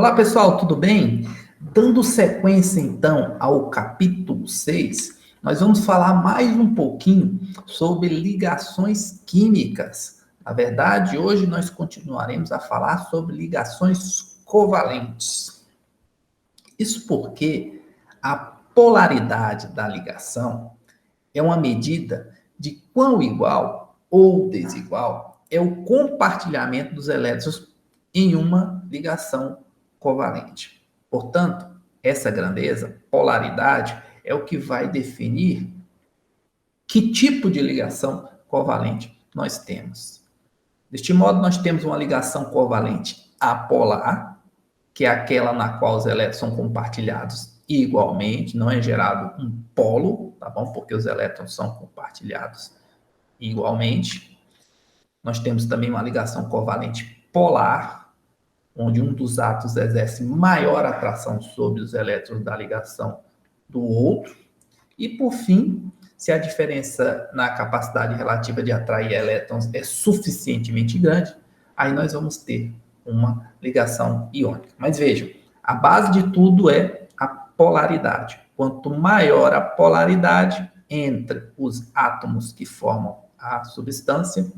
Olá, pessoal, tudo bem? Dando sequência, então, ao capítulo 6, nós vamos falar mais um pouquinho sobre ligações químicas. Na verdade, hoje nós continuaremos a falar sobre ligações covalentes. Isso porque a polaridade da ligação é uma medida de quão igual ou desigual é o compartilhamento dos elétrons em uma ligação covalente. Portanto, essa grandeza, polaridade, é o que vai definir que tipo de ligação covalente nós temos. Deste modo, nós temos uma ligação covalente apolar, que é aquela na qual os elétrons são compartilhados igualmente, não é gerado um polo, tá bom? Porque os elétrons são compartilhados igualmente. Nós temos também uma ligação covalente polar, onde um dos átomos exerce maior atração sobre os elétrons da ligação do outro. E, por fim, se a diferença na capacidade relativa de atrair elétrons é suficientemente grande, aí nós vamos ter uma ligação iônica. Mas vejam, a base de tudo é a polaridade. Quanto maior a polaridade entre os átomos que formam a substância,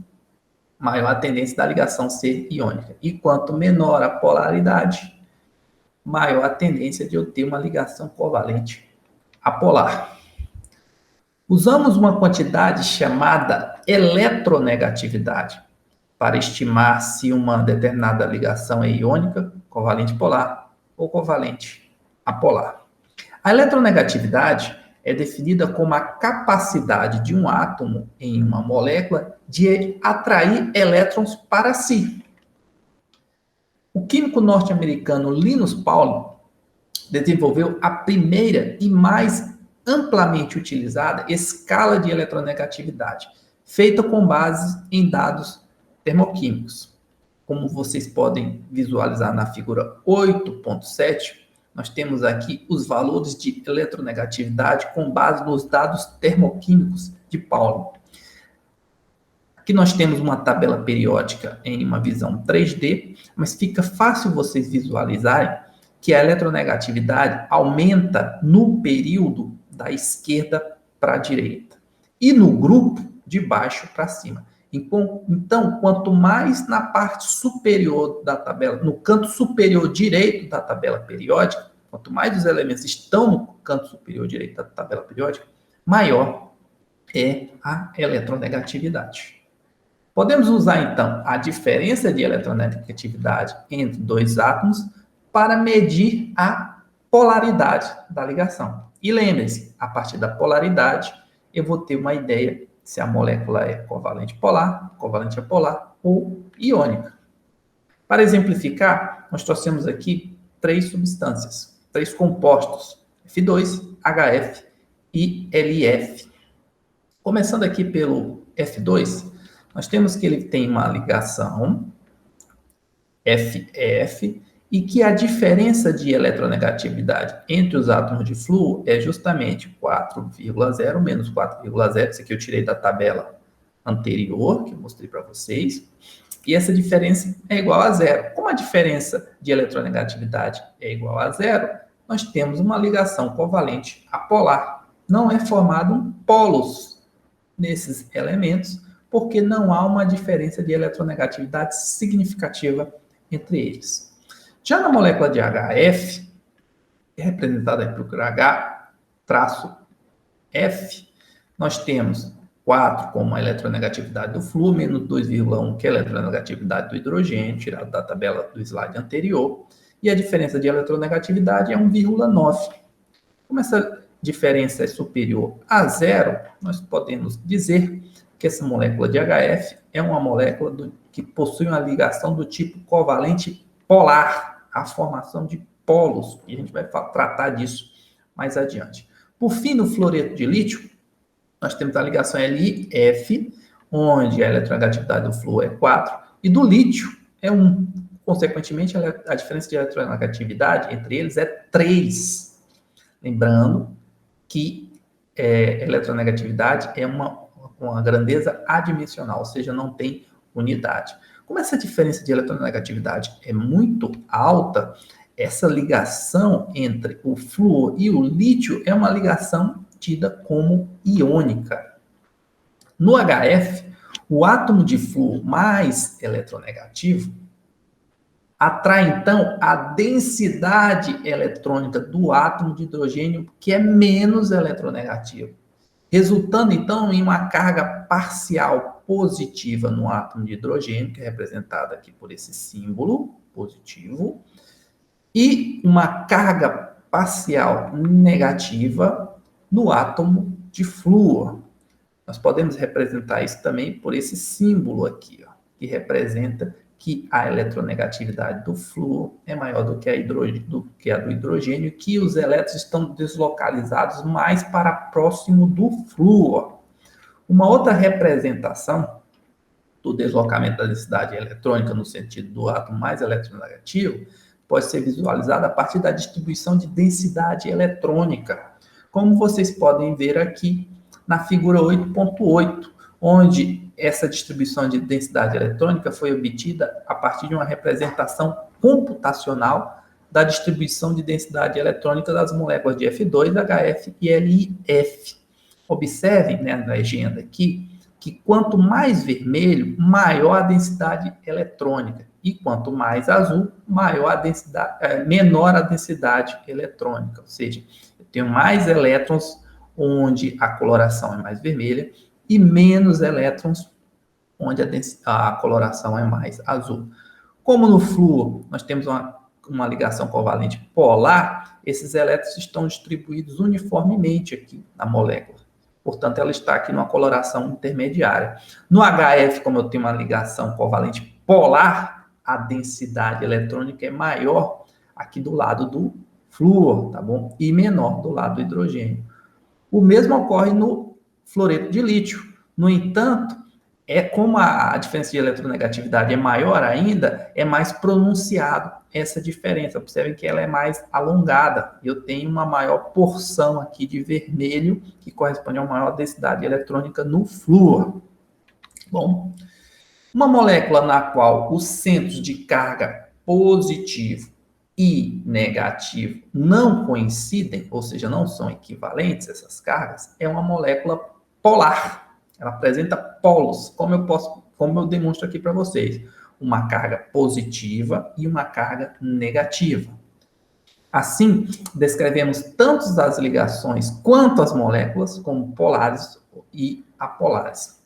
maior a tendência da ligação ser iônica. E quanto menor a polaridade, maior a tendência de eu ter uma ligação covalente apolar. Usamos uma quantidade chamada eletronegatividade para estimar se uma determinada ligação é iônica, covalente polar ou covalente apolar. A eletronegatividade é definida como a capacidade de um átomo em uma molécula de atrair elétrons para si. O químico norte-americano Linus Pauling desenvolveu a primeira e mais amplamente utilizada escala de eletronegatividade, feita com base em dados termoquímicos. Como vocês podem visualizar na figura 8.7, nós temos aqui os valores de eletronegatividade com base nos dados termoquímicos de Pauling. Aqui nós temos uma tabela periódica em uma visão 3D, mas fica fácil vocês visualizarem que a eletronegatividade aumenta no período da esquerda para a direita e no grupo de baixo para cima. Então, quanto mais na parte superior da tabela, no canto superior direito da tabela periódica, quanto mais os elementos estão no canto superior direito da tabela periódica, maior é a eletronegatividade. Podemos usar, então, a diferença de eletronegatividade entre dois átomos para medir a polaridade da ligação. E lembre-se, a partir da polaridade, eu vou ter uma ideia se a molécula é covalente polar, covalente apolar ou iônica. Para exemplificar, nós trouxemos aqui três substâncias, três compostos, F2, HF e LF. Começando aqui pelo F2, nós temos que ele tem uma ligação FF e que a diferença de eletronegatividade entre os átomos de flúor é justamente 4,0 menos 4,0. Isso aqui eu tirei da tabela anterior, que eu mostrei para vocês. E essa diferença é igual a zero. Como a diferença de eletronegatividade é igual a zero, nós temos uma ligação covalente apolar. Não é formado polos nesses elementos, porque não há uma diferença de eletronegatividade significativa entre eles. Já na molécula de HF, representada por H-F, nós temos 4 como a eletronegatividade do flúor, menos 2,1, que é a eletronegatividade do hidrogênio, tirado da tabela do slide anterior, e a diferença de eletronegatividade é 1,9. Como essa diferença é superior a zero, nós podemos dizer que essa molécula de HF é uma molécula que possui uma ligação do tipo covalente polar, a formação de polos, e a gente vai tratar disso mais adiante. Por fim, no fluoreto de lítio, nós temos a ligação LiF, onde a eletronegatividade do flúor é 4, e do lítio é 1. Consequentemente, a diferença de eletronegatividade entre eles é 3. Lembrando que eletronegatividade é uma grandeza adimensional, ou seja, não tem unidade. Como essa diferença de eletronegatividade é muito alta, essa ligação entre o flúor e o lítio é uma ligação tida como iônica. No HF, o átomo de flúor mais eletronegativo atrai, então, a densidade eletrônica do átomo de hidrogênio, que é menos eletronegativo, resultando, então, em uma carga parcial positiva no átomo de hidrogênio, que é representada aqui por esse símbolo positivo, e uma carga parcial negativa no átomo de flúor. Nós podemos representar isso também por esse símbolo aqui, ó, que representa que a eletronegatividade do flúor é maior do que a do hidrogênio, que os elétrons estão deslocalizados mais para próximo do flúor. Uma outra representação do deslocamento da densidade eletrônica no sentido do átomo mais eletronegativo pode ser visualizada a partir da distribuição de densidade eletrônica, como vocês podem ver aqui na figura 8.8, onde essa distribuição de densidade eletrônica foi obtida a partir de uma representação computacional da distribuição de densidade eletrônica das moléculas de F2, HF e LiF. Observem, né, na legenda aqui, que quanto mais vermelho, maior a densidade eletrônica, e quanto mais azul, menor a densidade eletrônica, ou seja, eu tenho mais elétrons onde a coloração é mais vermelha e menos elétrons onde a coloração é mais azul. Como no flúor nós temos uma ligação covalente polar, esses elétrons estão distribuídos uniformemente aqui na molécula. Portanto, ela está aqui numa coloração intermediária. No HF, como eu tenho uma ligação covalente polar, a densidade eletrônica é maior aqui do lado do flúor, tá bom? E menor do lado do hidrogênio. O mesmo ocorre no fluoreto de lítio. No entanto, como a diferença de eletronegatividade é maior ainda, é mais pronunciado essa diferença. Observem que ela é mais alongada. Eu tenho uma maior porção aqui de vermelho, que corresponde a uma maior densidade eletrônica no flúor. Bom, uma molécula na qual os centros de carga positivo e negativo não coincidem, ou seja, não são equivalentes essas cargas, é uma molécula polar. Ela apresenta polos, como eu demonstro aqui para vocês, uma carga positiva e uma carga negativa. Assim, descrevemos tanto as ligações quanto as moléculas como polares e apolares.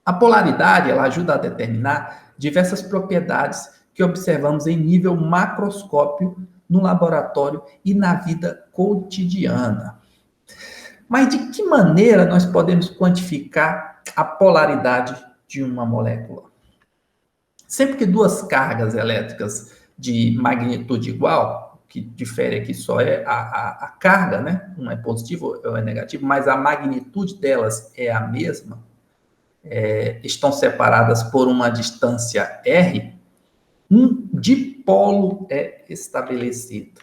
A polaridade, ela ajuda a determinar diversas propriedades que observamos em nível macroscópio no laboratório e na vida cotidiana. Mas de que maneira nós podemos quantificar a polaridade de uma molécula? Sempre que duas cargas elétricas de magnitude igual, que difere aqui só é a carga, né? Um é positivo ou é negativo, mas a magnitude delas é a mesma, estão separadas por uma distância R, um dipolo é estabelecido.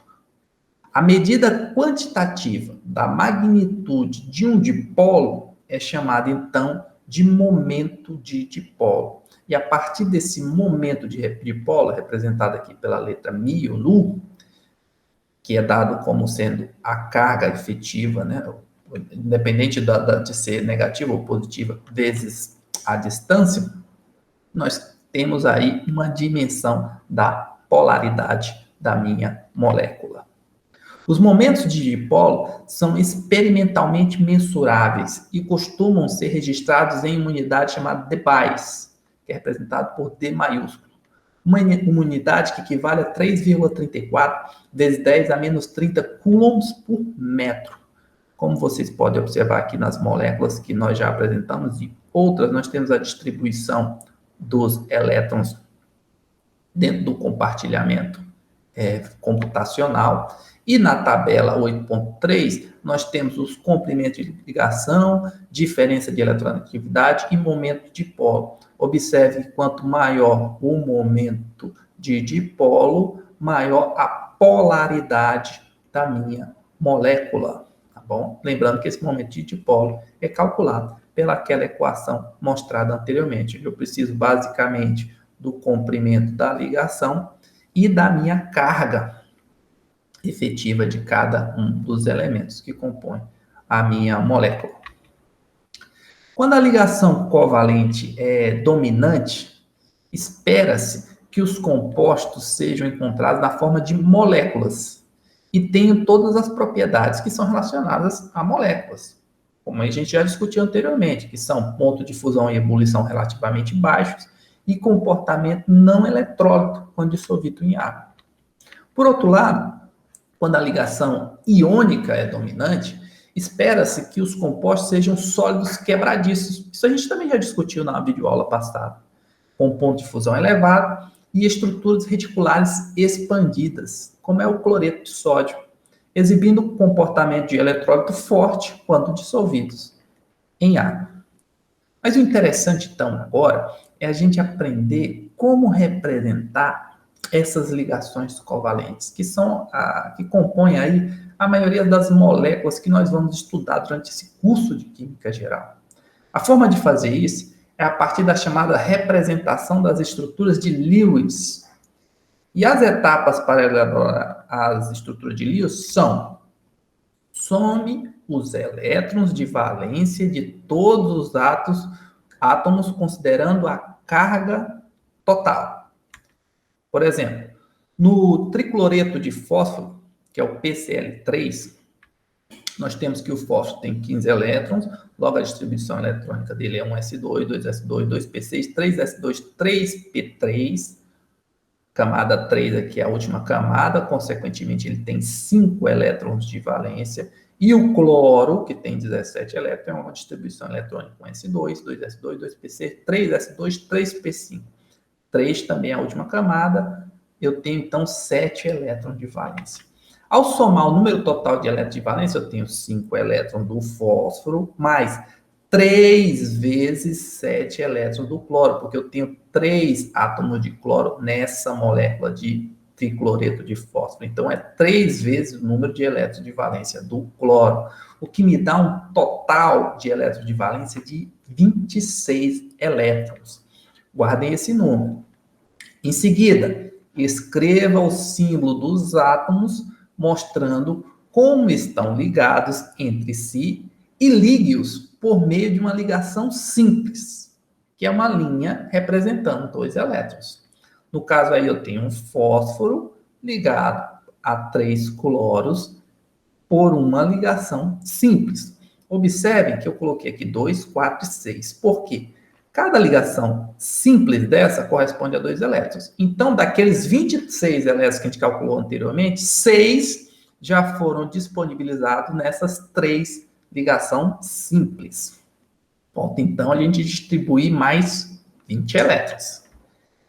A medida quantitativa da magnitude de um dipolo é chamada, então, de momento de dipolo. E a partir desse momento de dipolo, representado aqui pela letra μ ou nu, que é dado como sendo a carga efetiva, né, independente de ser negativa ou positiva, vezes a distância, nós temos aí uma dimensão da polaridade da minha molécula. Os momentos de dipolo são experimentalmente mensuráveis e costumam ser registrados em uma unidade chamada dBAs, que é representado por D maiúsculo. Uma unidade que equivale a 3,34 vezes 10 a menos 30 coulombs por metro. Como vocês podem observar aqui nas moléculas que nós já apresentamos e outras, nós temos a distribuição dos elétrons dentro do compartilhamento computacional. E na tabela 8.3, nós temos os comprimentos de ligação, diferença de eletronegatividade e momento de dipolo. Observe que quanto maior o momento de dipolo, maior a polaridade da minha molécula. Tá bom? Lembrando que esse momento de dipolo é calculado pelaquela equação mostrada anteriormente. Eu preciso basicamente do comprimento da ligação e da minha carga. efetiva de cada um dos elementos que compõem a minha molécula. Quando a ligação covalente é dominante, espera-se que os compostos sejam encontrados na forma de moléculas e tenham todas as propriedades que são relacionadas a moléculas, como a gente já discutiu anteriormente, que são ponto de fusão e ebulição relativamente baixos e comportamento não eletrólito quando dissolvido em água. Por outro lado, quando a ligação iônica é dominante, espera-se que os compostos sejam sólidos quebradiços. Isso a gente também já discutiu na videoaula passada, com ponto de fusão elevado e estruturas reticulares expandidas, como é o cloreto de sódio, exibindo comportamento de eletrólito forte quando dissolvidos em água. Mas o interessante, então, agora, é a gente aprender como representar essas ligações covalentes, que compõem aí a maioria das moléculas que nós vamos estudar durante esse curso de Química Geral. A forma de fazer isso é a partir da chamada representação das estruturas de Lewis. E as etapas para elaborar as estruturas de Lewis são: some os elétrons de valência de todos os átomos considerando a carga total. Por exemplo, no tricloreto de fósforo, que é o PCl3, nós temos que o fósforo tem 15 elétrons, logo a distribuição eletrônica dele é 1s2, 2s2, 2p6, 3s2, 3p3, camada 3 aqui é a última camada, consequentemente ele tem 5 elétrons de valência, e o cloro, que tem 17 elétrons, é uma distribuição eletrônica 1s2, 2s2, 2p6, 3s2, 3p5. 3 também é a última camada, eu tenho então 7 elétrons de valência. Ao somar o número total de elétrons de valência, eu tenho 5 elétrons do fósforo, mais 3 vezes 7 elétrons do cloro, porque eu tenho 3 átomos de cloro nessa molécula de tricloreto de fósforo. Então, é 3 vezes o número de elétrons de valência do cloro, o que me dá um total de elétrons de valência de 26 elétrons. Guardem esse número. Em seguida, escreva o símbolo dos átomos, mostrando como estão ligados entre si e ligue-os por meio de uma ligação simples, que é uma linha representando 2 elétrons. No caso aí, eu tenho um fósforo ligado a 3 cloros por uma ligação simples. Observem que eu coloquei aqui 2, 4 e 6. Por quê? Cada ligação simples dessa corresponde a 2 elétrons. Então, daqueles 26 elétrons que a gente calculou anteriormente, 6 já foram disponibilizados nessas 3 ligações simples. Falta, então, a gente distribuir mais 20 elétrons,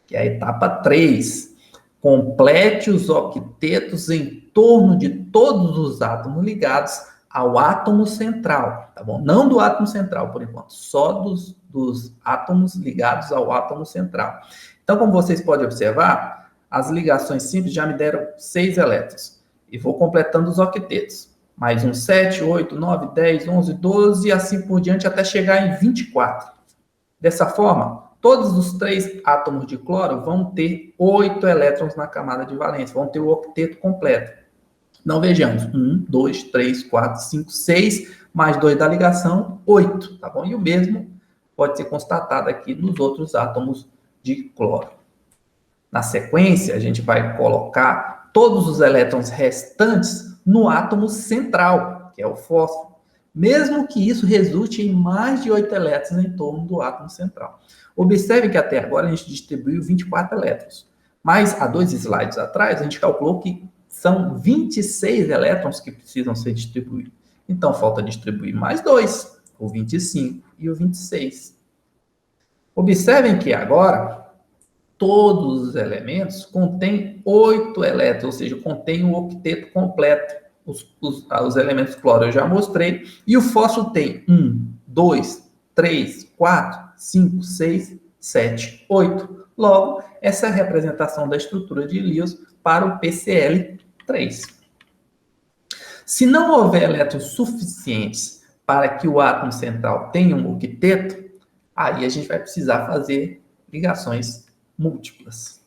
que é a etapa 3. Complete os octetos em torno de todos os átomos ligados ao átomo central, tá bom? Não do átomo central, por enquanto, só dos átomos ligados ao átomo central. Então, como vocês podem observar, as ligações simples já me deram 6 elétrons. E vou completando os octetos. Mais um 7, 8, 9, 10, 11, 12 e assim por diante até chegar em 24. Dessa forma, todos os 3 átomos de cloro vão ter 8 elétrons na camada de valência, vão ter o octeto completo. Então, vejamos, 1, 2, 3, 4, 5, 6, mais 2 da ligação, 8, tá bom? E o mesmo pode ser constatado aqui nos outros átomos de cloro. Na sequência, a gente vai colocar todos os elétrons restantes no átomo central, que é o fósforo, mesmo que isso resulte em mais de 8 elétrons em torno do átomo central. Observe que até agora a gente distribuiu 24 elétrons, mas há 2 slides atrás a gente calculou que são 26 elétrons que precisam ser distribuídos. Então, falta distribuir mais 2, o 25 e o 26. Observem que agora, todos os elementos contêm 8 elétrons, ou seja, contém o octeto completo. Os elementos cloro eu já mostrei. E o fósforo tem 1, 2, 3, 4, 5, 6, 7, 8. Logo, essa é a representação da estrutura de Lewis para o PCl3. Se não houver elétrons suficientes para que o átomo central tenha um octeto, aí a gente vai precisar fazer ligações múltiplas.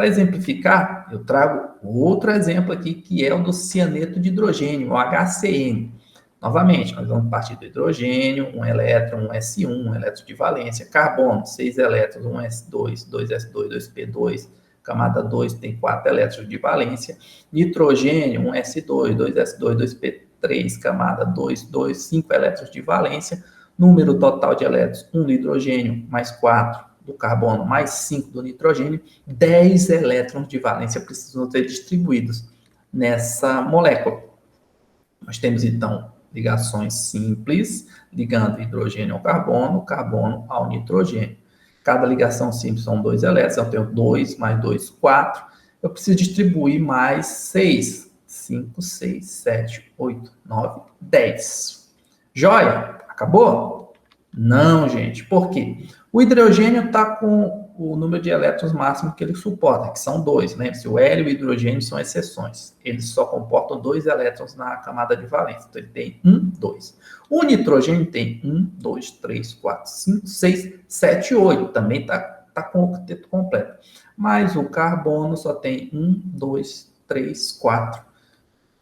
Para exemplificar, eu trago outro exemplo aqui, que é o do cianeto de hidrogênio, o HCN. Novamente, nós vamos partir do hidrogênio, um elétron, um S1, um elétron de valência, carbono, 6 elétrons, um S2, 2S2, 2P2, camada 2 tem 4 elétrons de valência, nitrogênio, um S2, 2S2, 2P3, camada 2, 2, 5 elétrons de valência, número total de elétrons, 1 do hidrogênio, mais 4 do carbono, mais 5 do nitrogênio, 10 elétrons de valência precisam ser distribuídos nessa molécula. Nós temos, então, ligações simples, ligando hidrogênio ao carbono, carbono ao nitrogênio. Cada ligação simples são 2 elétrons, eu tenho 2 mais 2, 4. Eu preciso distribuir mais 6. 5, 6, 7, 8, 9, 10. Joia? Acabou? Não, gente. Por quê? O hidrogênio está com o número de elétrons máximo que ele suporta, que são 2. Lembre-se, o hélio e o hidrogênio são exceções. Eles só comportam 2 elétrons na camada de valência. Então, ele tem 1, 2. O nitrogênio tem 1, 2, 3, 4, 5, 6, 7, 8. Também está com o octeto completo. Mas o carbono só tem 1, 2, 3, 4.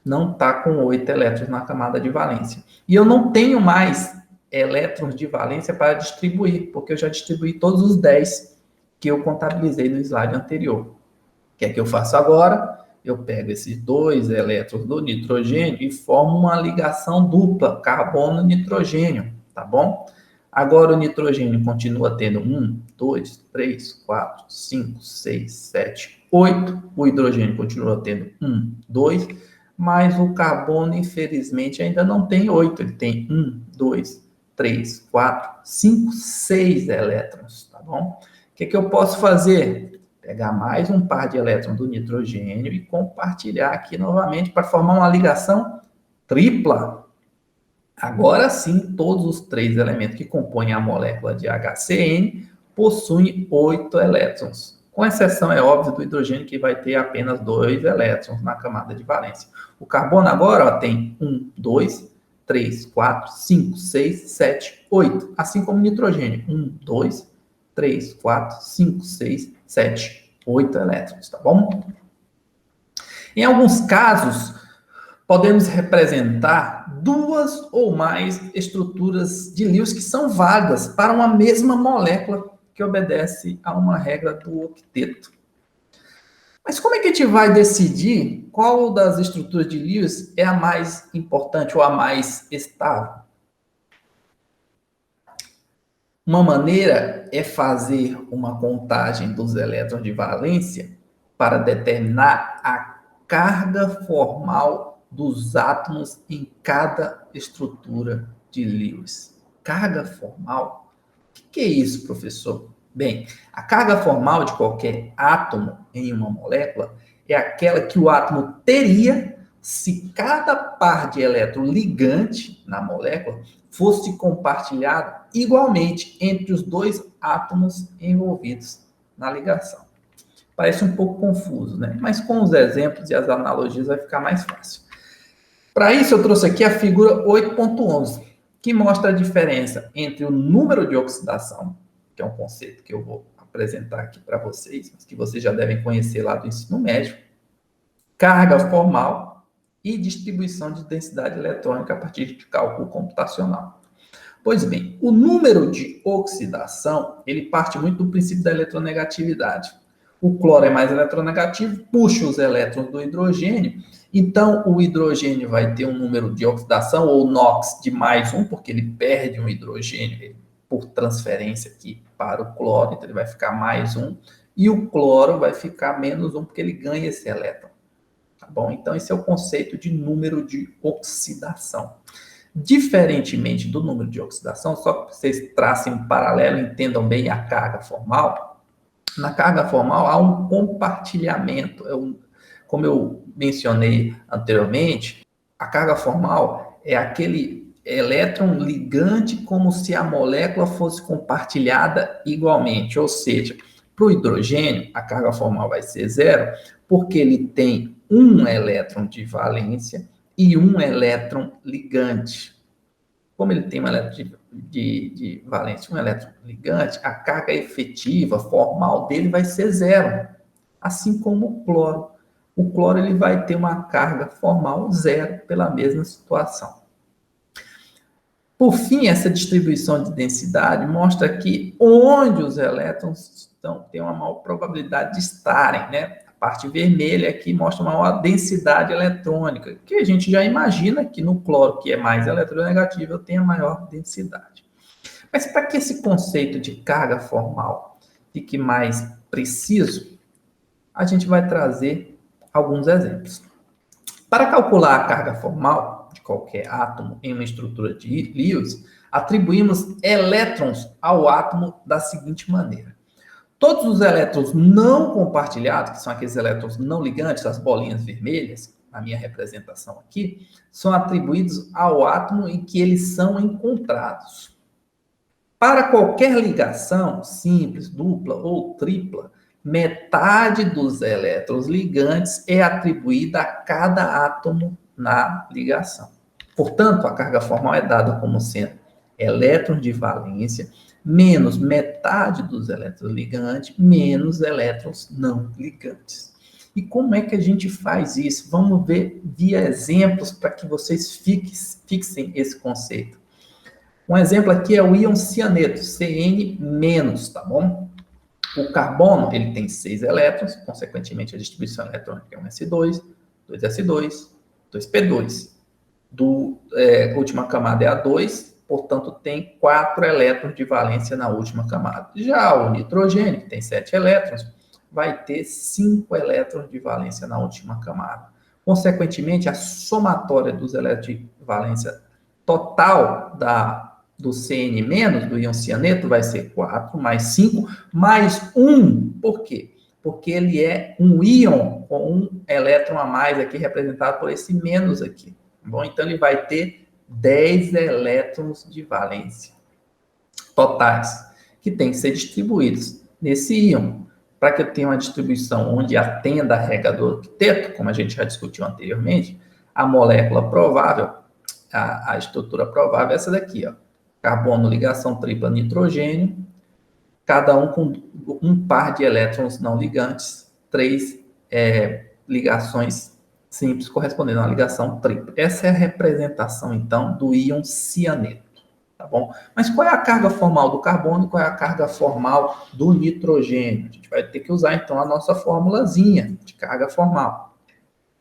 Não está com 8 elétrons na camada de valência. E eu não tenho mais elétrons de valência para distribuir, porque eu já distribuí todos os 10 que eu contabilizei no slide anterior. O que é que eu faço agora? Eu pego esses 2 elétrons do nitrogênio e formo uma ligação dupla, carbono-nitrogênio, tá bom? Agora o nitrogênio continua tendo 1, 2, 3, 4, 5, 6, 7, 8. O hidrogênio continua tendo 1, 2, mas o carbono, infelizmente, ainda não tem 8. Ele tem 1, 2, 3, 4, 5, 6 elétrons, tá bom? O que eu posso fazer? Pegar mais um par de elétrons do nitrogênio e compartilhar aqui novamente para formar uma ligação tripla. Agora sim, todos os 3 elementos que compõem a molécula de HCN possuem 8 elétrons. Com exceção, é óbvio, do hidrogênio, que vai ter apenas 2 elétrons na camada de valência. O carbono agora tem 1, 2, 3, 4, 5, 6, 7, 8. Assim como o nitrogênio. 1, 2, 3, 4, 5, 6, 7, 8 elétrons, tá bom? Em alguns casos, podemos representar 2 ou mais estruturas de Lewis que são válidas para uma mesma molécula que obedece a uma regra do octeto. Mas como é que a gente vai decidir qual das estruturas de Lewis é a mais importante ou a mais estável? Uma maneira é fazer uma contagem dos elétrons de valência para determinar a carga formal dos átomos em cada estrutura de Lewis. Carga formal? O que é isso, professor? Bem, a carga formal de qualquer átomo em uma molécula é aquela que o átomo teria se cada par de elétron ligante na molécula fosse compartilhado igualmente entre os 2 átomos envolvidos na ligação. Parece um pouco confuso, né? Mas com os exemplos e as analogias vai ficar mais fácil. Para isso, eu trouxe aqui a figura 8.11, que mostra a diferença entre o número de oxidação, que é um conceito que eu vou apresentar aqui para vocês, mas que vocês já devem conhecer lá do ensino médio, carga formal e distribuição de densidade eletrônica a partir de cálculo computacional. Pois bem, o número de oxidação, ele parte muito do princípio da eletronegatividade. O cloro é mais eletronegativo, puxa os elétrons do hidrogênio, então o hidrogênio vai ter um número de oxidação, ou NOx, de mais 1, porque ele perde um hidrogênio por transferência aqui para o cloro, então ele vai ficar mais 1, e o cloro vai ficar menos 1, porque ele ganha esse elétron. Tá bom? Então, esse é o conceito de número de oxidação. Diferentemente do número de oxidação, só que vocês tracem um paralelo, entendam bem a carga formal. Na carga formal há um compartilhamento, como eu mencionei anteriormente, a carga formal é aquele elétron ligante como se a molécula fosse compartilhada igualmente, ou seja, para o hidrogênio a carga formal vai ser 0, porque ele tem um elétron de valência e um elétron ligante. Como ele tem um elétron de valência, um elétron ligante, a carga efetiva, formal dele vai ser 0. assim como o cloro. O cloro ele vai ter uma carga formal zero pela mesma situação. Por fim, essa distribuição de densidade mostra que onde os elétrons têm uma maior probabilidade de estarem, né? A parte vermelha aqui mostra uma maior densidade eletrônica, que a gente já imagina que no cloro, que é mais eletronegativo, eu tenha maior densidade. Mas para que esse conceito de carga formal fique mais preciso, a gente vai trazer alguns exemplos. Para calcular a carga formal de qualquer átomo em uma estrutura de Lewis, atribuímos elétrons ao átomo da seguinte maneira. Todos os elétrons não compartilhados, que são aqueles elétrons não ligantes, as bolinhas vermelhas, na minha representação aqui, são atribuídos ao átomo em que eles são encontrados. Para qualquer ligação, simples, dupla ou tripla, metade dos elétrons ligantes é atribuída a cada átomo na ligação. Portanto, a carga formal é dada como sendo elétrons de valência menos metade dos elétrons ligantes menos elétrons não ligantes. E como é que a gente faz isso? Vamos ver via exemplos para que vocês fixem esse conceito. Um exemplo aqui é o íon cianeto, Cn-, tá bom? O carbono, ele tem 6 elétrons, consequentemente a distribuição eletrônica é 1s2, 2s2, 2p2. Última camada é a 2, portanto tem 4 elétrons de valência na última camada. Já o nitrogênio, que tem 7 elétrons, vai ter 5 elétrons de valência na última camada. Consequentemente, a somatória dos elétrons de valência total do Cn-, do íon cianeto, vai ser 4 mais 5 mais 1. Por quê? Porque ele é um íon com um elétron a mais aqui, representado por esse menos aqui. Bom, então ele vai ter 10 elétrons de valência totais, que tem que ser distribuídos nesse íon. Para que eu tenha uma distribuição onde atenda a regra do octeto, como a gente já discutiu anteriormente, a molécula provável, a estrutura provável é essa daqui, ó. Carbono, ligação tripla, nitrogênio, cada um com um par de elétrons não ligantes, 3 ligações simples correspondendo a uma ligação tripla. Essa é a representação, então, do íon cianeto, tá bom? Mas qual é a carga formal do carbono e qual é a carga formal do nitrogênio? A gente vai ter que usar, então, a nossa formulazinha de carga formal.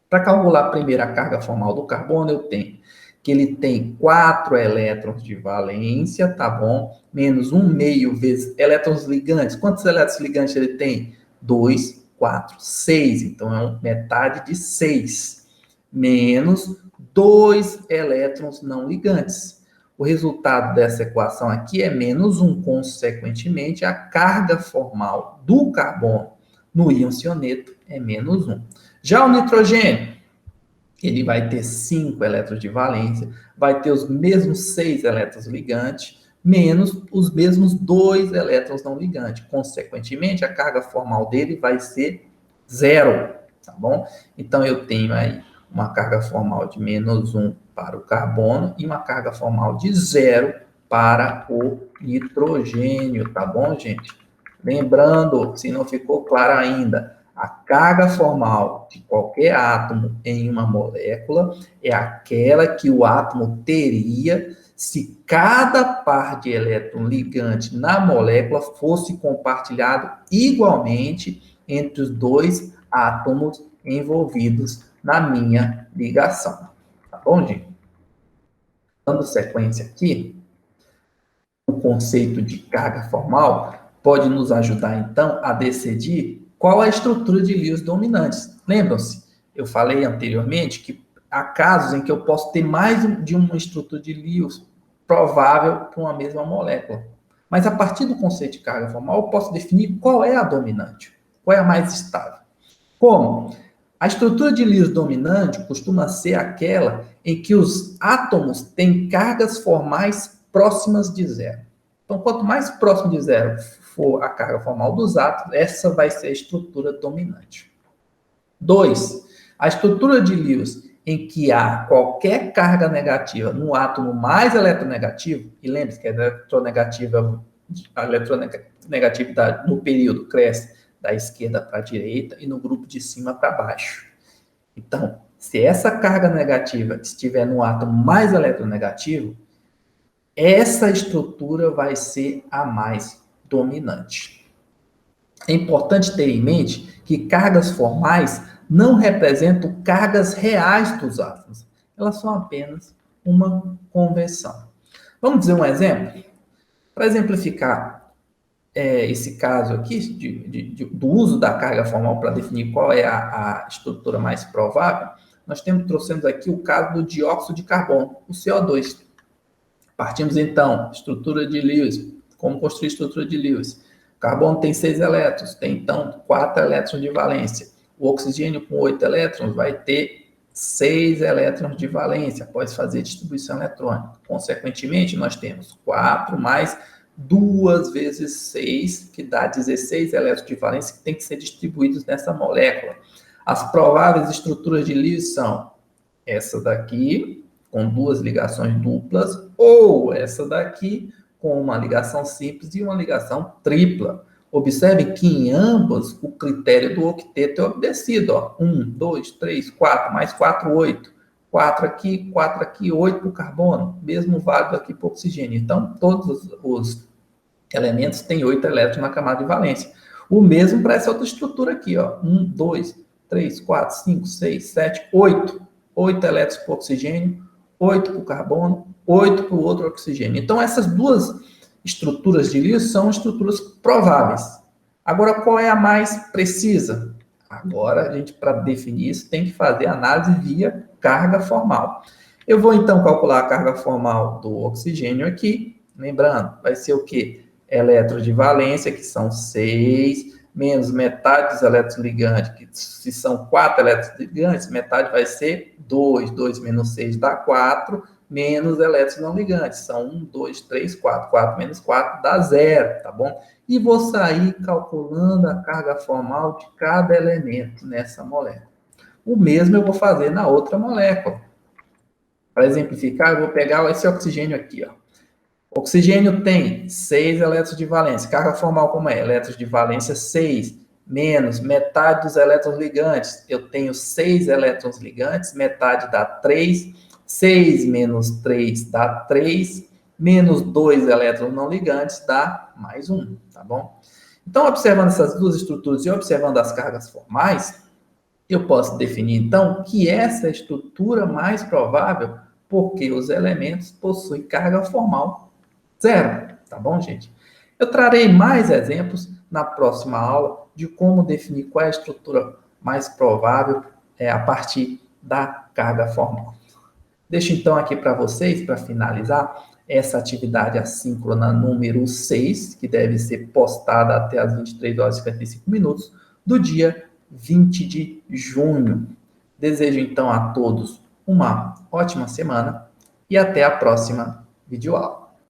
Para calcular primeiro a carga formal do carbono, eu tenho que ele tem 4 elétrons de valência, tá bom? Menos 1/2 vezes elétrons ligantes. Quantos elétrons ligantes ele tem? 2, 4, 6. Então, é metade de 6. Menos 2 elétrons não ligantes. O resultado dessa equação aqui é menos 1. Consequentemente, a carga formal do carbono no íon cianeto é menos 1. Já o nitrogênio, ele vai ter 5 elétrons de valência, vai ter os mesmos 6 elétrons ligantes, menos os mesmos 2 elétrons não ligantes. Consequentemente, a carga formal dele vai ser 0, tá bom? Então, eu tenho aí uma carga formal de menos 1 para o carbono e uma carga formal de 0 para o nitrogênio, tá bom, gente? Lembrando, se não ficou claro ainda, a carga formal de qualquer átomo em uma molécula é aquela que o átomo teria se cada par de elétron ligante na molécula fosse compartilhado igualmente entre os 2 átomos envolvidos na minha ligação. Tá bom, gente? Dando sequência aqui, o conceito de carga formal pode nos ajudar, então, a decidir qual a estrutura de Lewis dominantes. Lembram-se, eu falei anteriormente que há casos em que eu posso ter mais de uma estrutura de Lewis provável para uma mesma molécula. Mas a partir do conceito de carga formal, eu posso definir qual é a dominante, qual é a mais estável. Como? A estrutura de Lewis dominante costuma ser aquela em que os átomos têm cargas formais próximas de zero. Então, quanto mais próximo de zero for a carga formal dos átomos, essa vai ser a estrutura dominante. 2. A estrutura de Lewis em que há qualquer carga negativa no átomo mais eletronegativo, e lembre-se que a eletronegatividade no período cresce da esquerda para a direita e no grupo de cima para baixo. Então, se essa carga negativa estiver no átomo mais eletronegativo, essa estrutura vai ser a mais dominante. É importante ter em mente que cargas formais não representam cargas reais dos átomos. Elas são apenas uma convenção. Vamos dizer um exemplo? Para exemplificar esse caso aqui do uso da carga formal para definir qual é a estrutura mais provável, nós trouxemos aqui o caso do dióxido de carbono, o CO2. Partimos então, estrutura de Lewis. Como construir estrutura de Lewis? O carbono tem 6 elétrons, tem então 4 elétrons de valência. O oxigênio com 8 elétrons vai ter 6 elétrons de valência após fazer distribuição eletrônica. Consequentemente, nós temos 4 mais 2 vezes 6, que dá 16 elétrons de valência que tem que ser distribuídos nessa molécula. As prováveis estruturas de Lewis são essa daqui, com 2 ligações duplas, ou essa daqui, com uma ligação simples e uma ligação tripla. Observe que em ambas o critério do octeto é obedecido. Ó. 1, 2, 3, 4, mais 4, 8. 4 aqui, 8 para o carbono. Mesmo válido aqui para o oxigênio. Então, todos os elementos têm 8 elétrons na camada de valência. O mesmo para essa outra estrutura aqui. Ó. 1, 2, 3, 4, 5, 6, 7, 8. 8 elétrons para o oxigênio, 8 para o carbono, 8 para o outro oxigênio. Então, essas duas estruturas de Lewis são estruturas prováveis. Agora, qual é a mais precisa? Agora, a gente, para definir isso, tem que fazer análise via carga formal. Eu vou, então, calcular a carga formal do oxigênio aqui. Lembrando, vai ser o quê? Elétrons de valência, que são 6, menos metade dos elétrons ligantes, que se são 4 elétrons ligantes, metade vai ser 2. 2 menos 6 dá 4, menos elétrons não ligantes. São 1, 2, 3, 4. 4 menos 4 dá 0, tá bom? E vou sair calculando a carga formal de cada elemento nessa molécula. O mesmo eu vou fazer na outra molécula. Para exemplificar, eu vou pegar esse oxigênio aqui, ó. Oxigênio tem 6 elétrons de valência. Carga formal como é? Elétrons de valência 6, menos metade dos elétrons ligantes. Eu tenho 6 elétrons ligantes, metade dá 3. 6 menos 3 dá 3, menos 2 elétrons não ligantes dá mais 1, tá bom? Então, observando essas duas estruturas e observando as cargas formais, eu posso definir, então, que essa é a estrutura mais provável porque os elementos possuem carga formal 0, tá bom, gente? Eu trarei mais exemplos na próxima aula de como definir qual é a estrutura mais provável a partir da carga formal. Deixo então aqui para vocês, para finalizar, essa atividade assíncrona número 6, que deve ser postada até as 23 horas e 55 minutos, do dia 20 de junho. Desejo então a todos uma ótima semana e até a próxima videoaula.